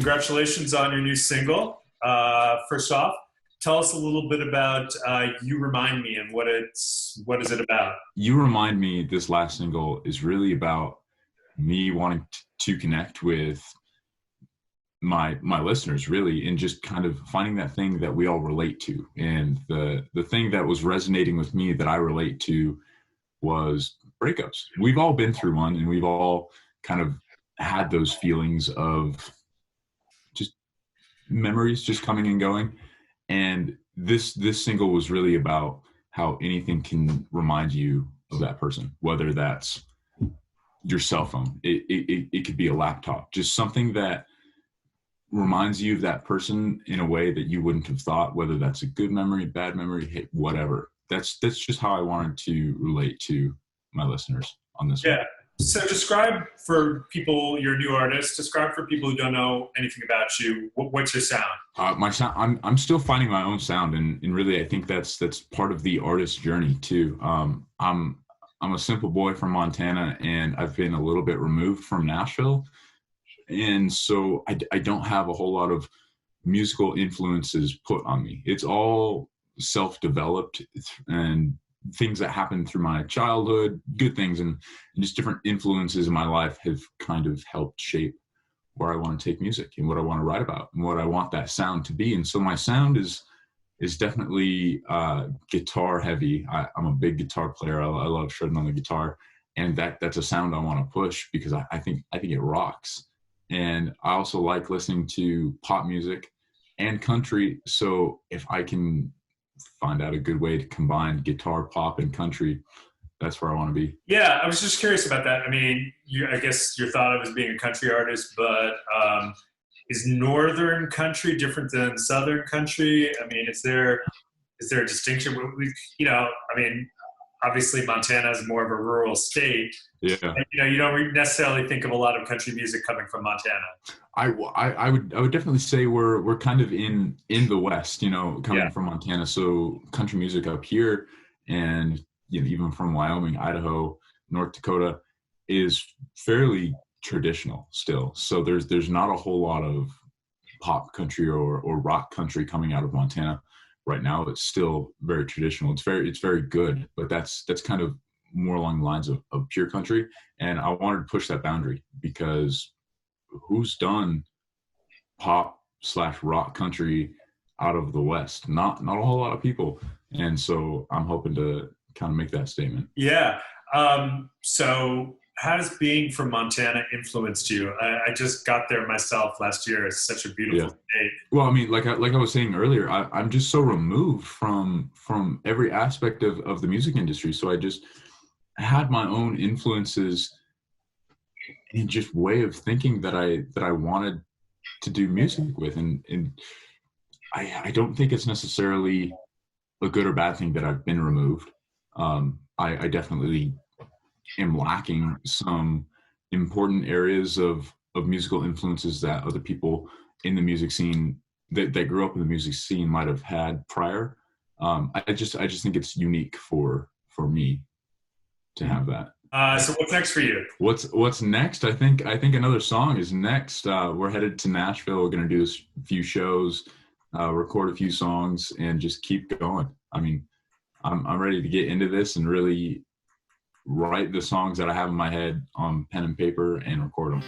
congratulations on your new single. First off, tell us a little bit about You Remind Me and what is it about? You Remind Me, this last single, is really about me wanting to connect with my listeners, really, and just kind of finding that thing that we all relate to. And the thing that was resonating with me that I relate to was breakups. We've all been through one, and we've all kind of had those feelings of just memories just coming and going. And this single was really about how anything can remind you of that person, whether that's your cell phone, it could be a laptop, just something that reminds you of that person in a way that you wouldn't have thought, whether that's a good memory, bad memory, whatever. That's just how I wanted to relate to my listeners on this one. Yeah. So describe for people, you're a new artist, describe for people who don't know anything about you, what's your sound? My sound, I'm still finding my own sound, and really I think that's part of the artist journey too. I'm a simple boy from Montana, and I've been a little bit removed from Nashville. And so I don't have a whole lot of musical influences put on me. It's all self-developed and things that happened through my childhood, good things, and just different influences in my life have kind of helped shape where I want to take music and what I want to write about and what I want that sound to be. And so my sound is definitely guitar heavy. I'm a big guitar player. I love shredding on the guitar, and that's a sound I want to push because I think it rocks. And I also like listening to pop music and country. So if I can find out a good way to combine guitar, pop, and country, that's where I want to be. Yeah, I was just curious about that. I mean, I guess you're thought of as being a country artist, but is northern country different than southern country? I mean, is there a distinction? I mean, obviously Montana is more of a rural state. Yeah. And, you don't necessarily think of a lot of country music coming from Montana. I would definitely say we're kind of in the West, coming from Montana. So country music up here, and even from Wyoming, Idaho, North Dakota, is fairly traditional still. So there's not a whole lot of pop country or rock country coming out of Montana right now. It's still very traditional. It's very good, but that's kind of more along the lines of pure country. And I wanted to push that boundary because who's done pop/rock country out of the West? Not a whole lot of people. And so I'm hoping to kind of make that statement. Yeah. So how has being from Montana influenced you? I just got there myself last year. It's such a beautiful state. Well, I mean, like I was saying earlier, I'm just so removed from every aspect of the music industry. So I just had my own influences and just way of thinking that I wanted to do music with. And I don't think it's necessarily a good or bad thing that I've been removed. I definitely am lacking some important areas of musical influences that other people in the music scene that grew up in the music scene might have had prior. I just think it's unique for me to have that. So what's next for you? What's next? I think another song is next. We're headed to Nashville. We're going to do a few shows, record a few songs, and just keep going. I mean, I'm ready to get into this and really write the songs that I have in my head on pen and paper and record them.